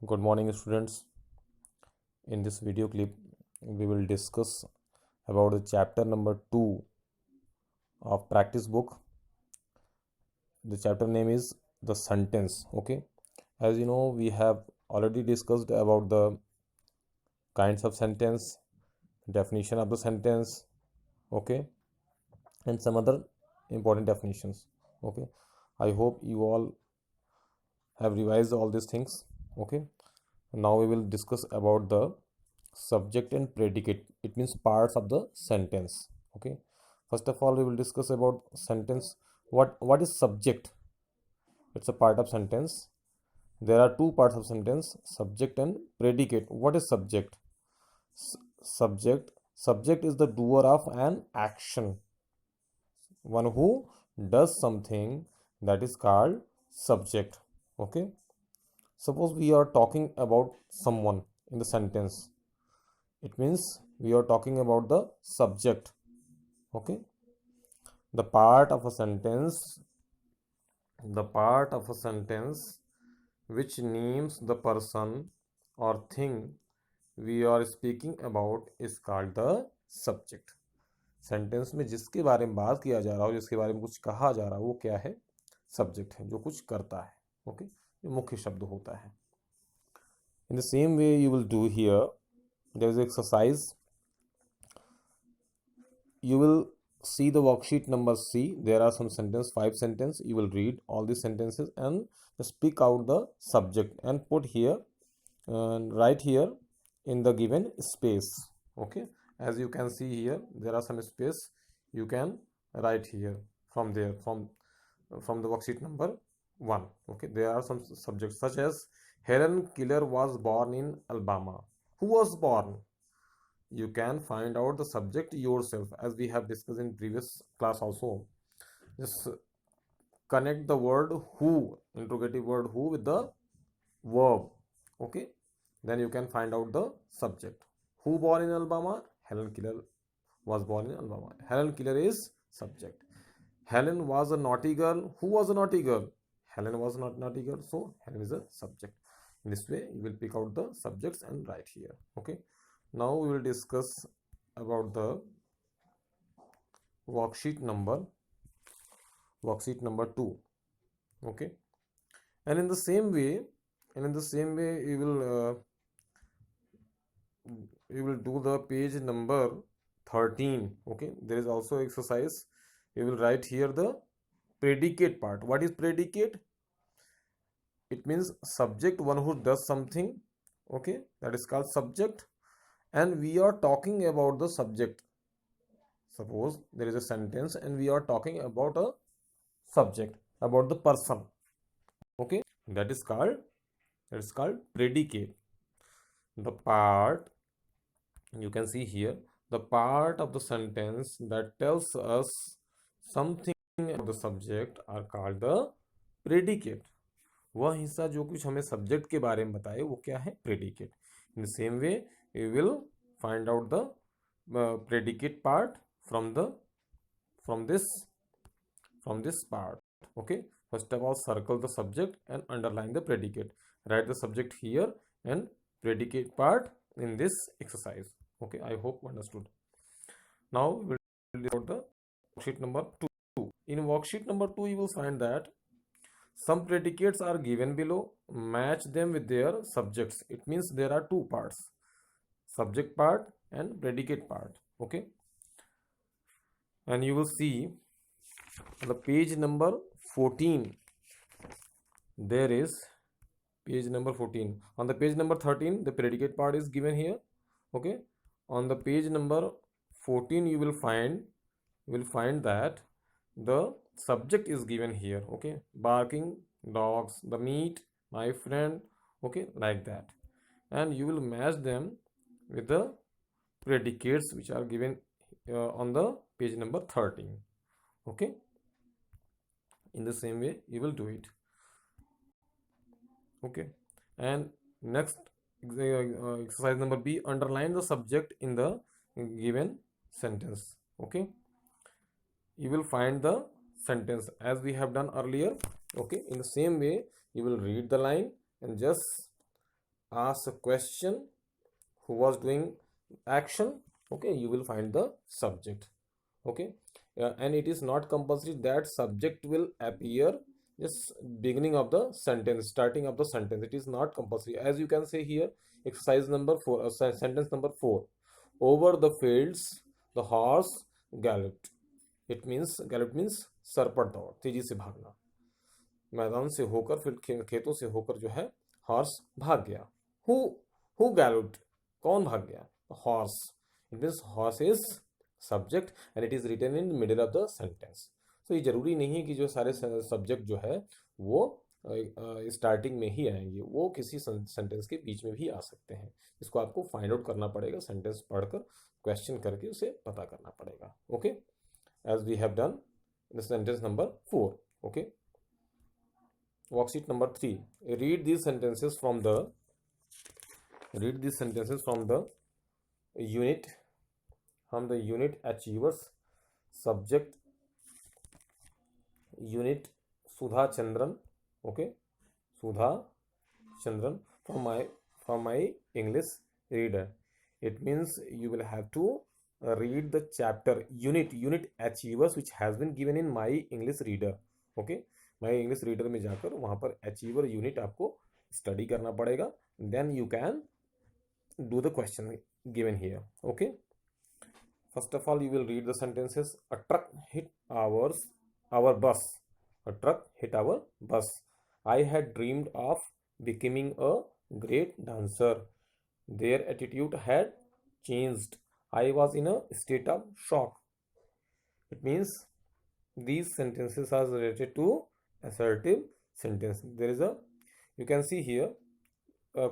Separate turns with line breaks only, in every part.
Good morning, students. In this video clip, we will discuss about the chapter number 2 of practice book. The chapter name is the sentence. Okay, as you know, we have already discussed about the kinds of sentence, definition of the sentence, okay, and some other important definitions. Okay, I hope you all have revised all these things. Okay, now we will discuss about the subject and predicate. It means parts of the sentence. Okay, first of all we will discuss about sentence. What is subject? It's a part of sentence. There are two parts of sentence, subject and predicate. What is subject? Subject is the doer of an action, one who does something, that is called subject. Okay, suppose we are talking about someone in the sentence, it means we are talking about the subject. Okay, the part of a sentence which names the person or thing we are speaking about is called the subject. Sentence में जिसके बारे में बात किया जा रहा हो, जिसके बारे में कुछ कहा जा रहा हो, वो क्या है? सब्जेक्ट है, जो कुछ करता है. ओके, ये मुख्य शब्द होता है. In the same way you will do here. There is exercise. You will see the worksheet number C. There are some sentence, 5 sentence. You will read all these sentences and just pick out the subject and put here and write here in the given space. Okay, as you can see here, there are some space. You can write here from there, from the worksheet number 1. Okay, there are some subjects such as Helen Keller was born in Alabama. Who was born? You can find out the subject yourself, as we have discussed in previous class also. Just connect the word who, interrogative word who, with the verb. Okay, then you can find out the subject. Who born in Alabama? Helen Keller was born in Alabama. Helen Keller is subject. Helen was a naughty girl. Who was a naughty girl? Helen was not naughty girl, so Helen is a subject. In this way you will pick out the subjects and write here. Okay, now we will discuss about the worksheet number 2. Okay, and in the same way we will do the page number 13. Okay, there is also exercise. We will write here the predicate part. What is predicate? It means subject, one who does something. Okay, that is called subject, and we are talking about the subject. Suppose there is a sentence and we are talking about a subject, about the person. Okay, that is called predicate. The part, you can see here, the part of the sentence that tells us something about the subject are called the predicate. वह हिस्सा जो कुछ हमें subject के बारे में बताए वो क्या है? Predicate. In the same way we will find out the predicate part from this part. Okay, first of all circle the subject and underline the predicate. Write the subject here and predicate part in this exercise. Okay, I hope understood. Now we will do the worksheet number 2. In worksheet number 2 you will find that some predicates are given below. Match them with their subjects. It means there are two parts, subject part and predicate part. Okay, and you will see the page number 14. There is page number 14. On the page number 13 the predicate part is given here. Okay, on the page number 14 you will find that the subject is given here. Okay, barking dogs, the meat, my friend. Okay, like that, and you will match them with the predicates which are given on the page number 13. Okay, in the same way you will do it. Okay, and next exercise number B, underline the subject in the given sentence. Okay, you will find the sentence as we have done earlier. Okay, in the same way you will read the line and just ask a question, who was doing action, okay, you will find the subject. Okay, and it is not compulsory that subject will appear just beginning of the sentence, starting of the sentence. It is not compulsory. As you can say here, exercise number 4, sentence number 4, over the fields the horse galloped. It means galloped means सरपट दौड़, तेजी से भागना, मैदान से होकर फिर खेतों से होकर जो है हॉर्स भाग गया. हु गैलोप्ड, कौन भाग गया? Horse. It means horse is subject and it is written in middle of the sentence. तो ये जरूरी नहीं है कि जो सारे सब्जेक्ट जो है वो स्टार्टिंग में ही आएंगे, वो किसी सेंटेंस के बीच में भी आ सकते हैं. इसको आपको फाइंड आउट करना पड़ेगा, सेंटेंस पढ़कर क्वेश्चन करके उसे पता करना पड़ेगा. Okay, as we have done in sentence number 4. Okay, worksheet number 3, read these sentences from the unit achievers. Subject unit Sudha Chandran. Okay, Sudha Chandran from my English reader. It means you will have to read the chapter unit achievers which has been given in my English reader. Okay, my English reader में जाकर वहाँ पर achiever unit आपको study करना पड़ेगा. Then you can do the question given here. Okay, first of all you will read the sentences. A truck hit our bus. A truck hit our bus. I had dreamed of becoming a great dancer. Their attitude had changed. I was in a state of shock. It means these sentences are related to assertive sentence. There is you can see here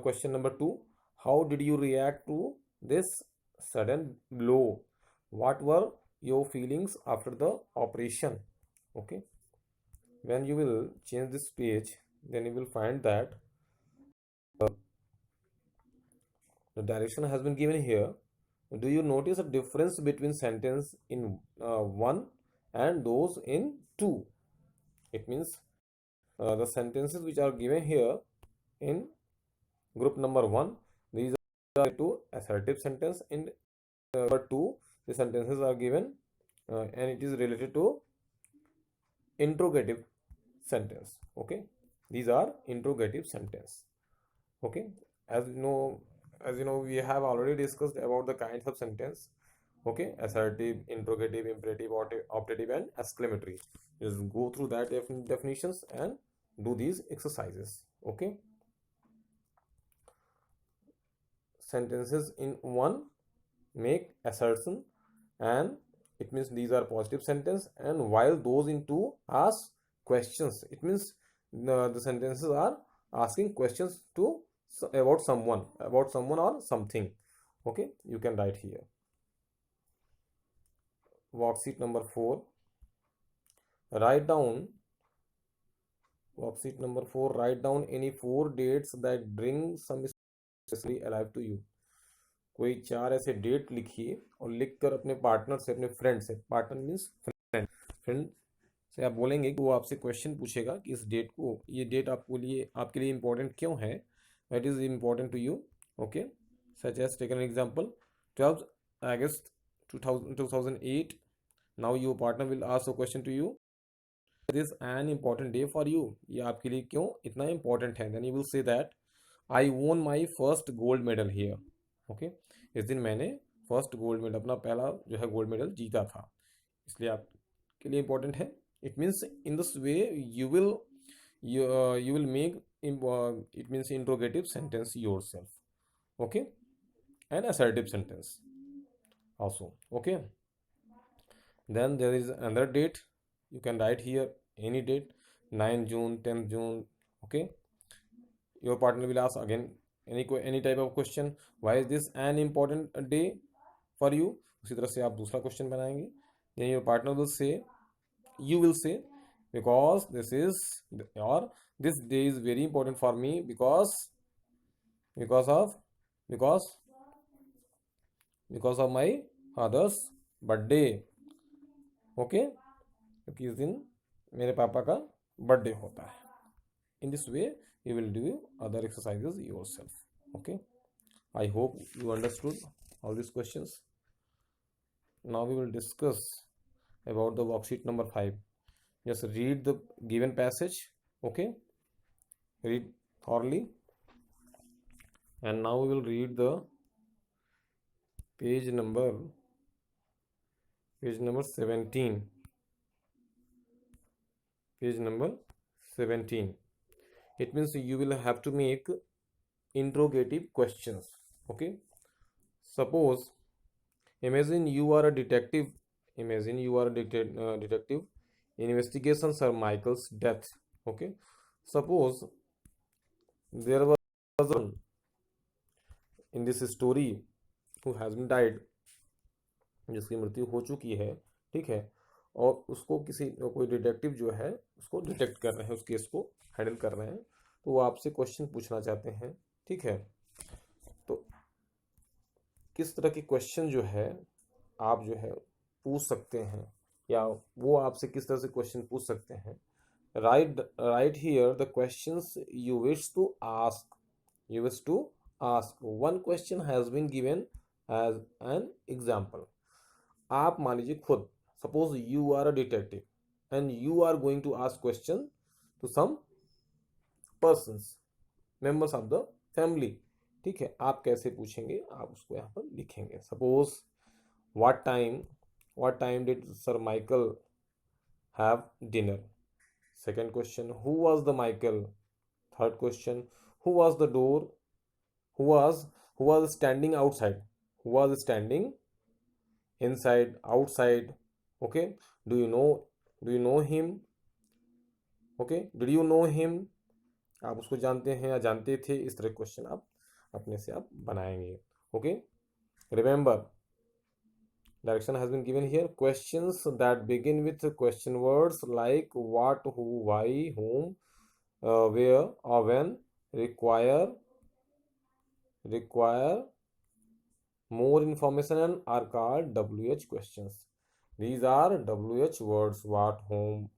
question number 2. How did you react to this sudden blow? What were your feelings after the operation? Okay, when you will change this page, then you will find that the direction has been given here. Do you notice a difference between sentence in 1 and those in 2? It means the sentences which are given here in group number 1, these are to assertive sentence. In number 2, the sentences are given and it is related to interrogative sentence. Okay, these are interrogative sentence. Okay, as you know we have already discussed about the kinds of sentence. Okay, assertive, interrogative, imperative, optative and exclamatory. Just go through that definitions and do these exercises. Okay, sentences in 1 make assertion and it means these are positive sentence, and while those in 2 ask questions. It means the sentences are asking questions to about someone or something. Okay, you can write here. Worksheet number 4, write down any 4 dates that bring some especially alive to you. कोई 4 ऐसे date लिखिए और लिखकर अपने partner से, अपने friend से, partner means friend से आप बोलेंगे कि वो आपसे क्वेश्चन पूछेगा कि इस डेट को, ये डेट आपके लिए इम्पोर्टेंट क्यों है, that is important to you. Okay, such as taken example 12 August 2008. Now your partner will ask a question to you. It is an important day for you. ये आपके लिए क्यों इतना important है? Then you will say that I won my first gold medal here. Okay, इस दिन मैंने first gold medal, अपना पहला जो है गोल्ड मेडल जीता था, इसलिए आपके लिए important है. It means in this way you will make it means interrogative sentence yourself. Okay, and assertive sentence also. Okay, then there is another date. You can write here any date, 9 June, 10th June. Okay, your partner will ask again any type of question. Why is this an important day for you? उसी तरह से आप दूसरा question बनाएंगे. Then your partner will say, you will say, because this day is very important for me because of my father's birthday. Okay, क्योंकि इस दिन मेरे पापा का बर्थडे होता है. In this way you will do other exercises yourself. Okay, I hope you understood all these questions. Now we will discuss about the worksheet number 5. Just read the given passage. Okay, read thoroughly, and now we will read the page number 17. Page number 17. It means you will have to make interrogative questions. Okay, suppose, imagine you are a detective. Imagine you are a detective. Investigation Sir Michael's death. Okay, suppose there was one in this story who has been died, जिसकी मृत्यु हो चुकी है, ठीक है, और उसको किसी कोई डिटेक्टिव जो है उसको डिटेक्ट कर रहे हैं, उस केस को हैंडल कर रहे हैं, तो वो आपसे क्वेश्चन पूछना चाहते हैं, ठीक है। तो किस तरह के क्वेश्चन जो है आप जो है पूछ सकते हैं, या वो आपसे किस तरह से क्वेश्चन पूछ सकते हैं। Right here the questions you wish to ask. You wish to ask. One question has been given as an example. आप मान लीजिए खुद, suppose you are a detective and you are going to ask question to some persons, members of the family, ठीक है। आप कैसे पूछेंगे, आप उसको यहाँ पर लिखेंगे। Suppose what time did Sir Michael have dinner? Second question, who was the Michael? Third question, who was the door? who was standing outside? Who was standing inside, outside? Okay, do you know him? Okay, did you know him? आप उसको जानते हैं या जानते थे? इस तरह question आप अपने से आप बनाएंगे। Okay, remember, direction has been given here. Questions that begin with question words like what, who, why, whom, where or when require more information and are called WH questions. These are WH words: what, whom,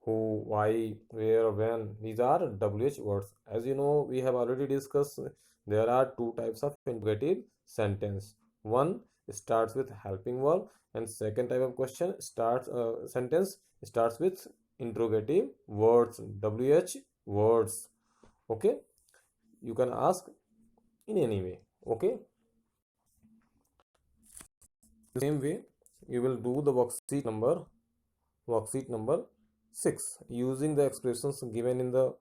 who, why, where, when. These are WH words. As you know, we have already discussed, there are two types of interrogative sentence. One starts with helping verb, and second type of question sentence starts with interrogative words, WH words. Okay, you can ask in any way. Okay, the same way you will do the worksheet number 6 using the expressions given in the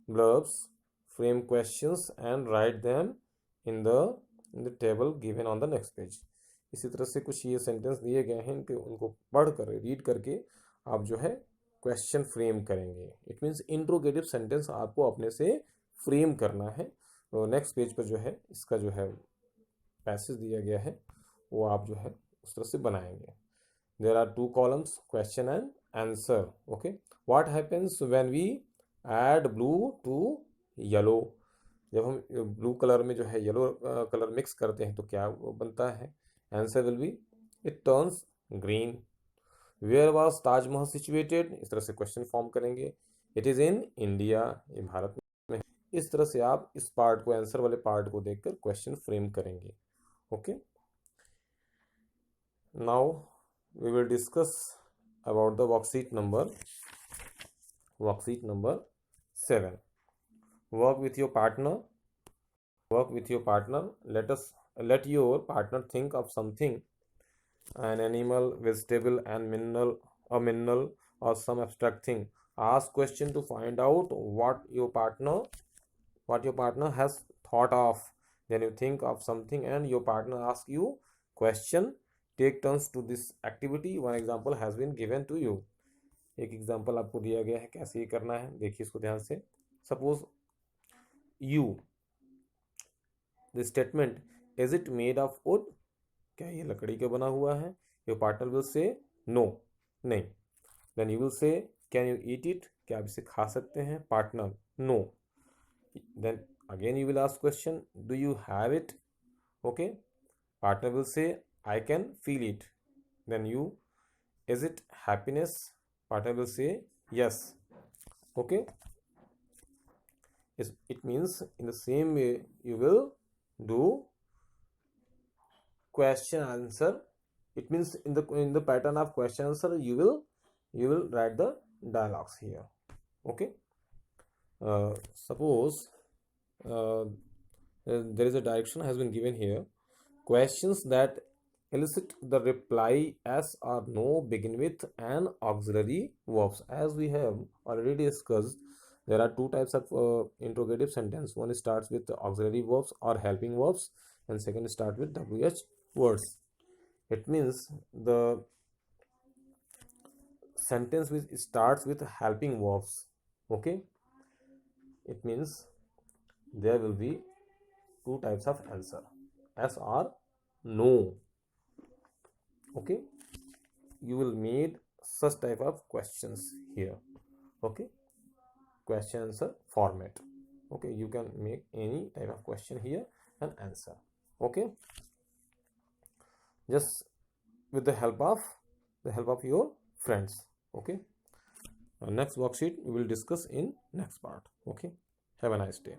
blurbs. Frame questions and write them in the table given on the next page. इसी तरह से कुछ ये sentence दिए गए हैं, इनके उनको पढ़ कर रीड करके आप जो है क्वेश्चन फ्रेम करेंगे। इट मीन्स इंट्रोगेटिव सेंटेंस आपको अपने से फ्रेम करना है। तो नेक्स्ट पेज पर जो है इसका जो है पैसेज दिया गया है वो आप जो है उस तरह से बनाएंगे। There are two columns, question and answer. Okay, what happens when we add blue to yellow? जब हम ब्लू कलर में जो है येलो कलर मिक्स करते हैं तो क्या बनता है? Answer will be it turns green. Where was Taj Mahal situated? इस तरह से क्वेश्चन फॉर्म करेंगे। इट इज इन इंडिया, ये भारत में। इस तरह से आप इस पार्ट को, आंसर वाले पार्ट को देखकर क्वेश्चन फ्रेम करेंगे। Okay, now we will discuss about the worksheet number 7. Work with your partner. Let your partner think of something, an animal, vegetable, and mineral or some abstract thing. Ask question to find out what your partner has thought of. Then you think of something and your partner asks you question. Take turns to this activity. One example has been given to you. एक example आपको दिया गया है, कैसे ये करना है देखिए इसको ध्यान से। Suppose you, the statement, is it made of wood? क्या ये लकड़ी का बना हुआ है? Your partner will say no, नहीं। Then you will say can you eat it? क्या आप इसे खा सकते हैं? Partner no. Then again you will ask question, do you have it? Okay, partner will say I can feel it. Then you, is it happiness? Partner will say yes. Okay, it means in the same way you will do question answer. It means in the pattern of question answer you will write the dialogues here. Okay. Suppose there is a direction has been given here. Questions that elicit the reply yes or no begin with an auxiliary verbs. As we have already discussed, there are two types of interrogative sentence. One starts with the auxiliary verbs or helping verbs, and second start with WH words. It means the sentence which starts with helping verbs. Okay, it means there will be two types of answer, yes or no. Okay, you will make such type of questions here. Okay, question answer format. Okay, you can make any type of question here and answer. Okay, just with the help of your friends. Okay, next worksheet we will discuss in next part. Okay, have a nice day.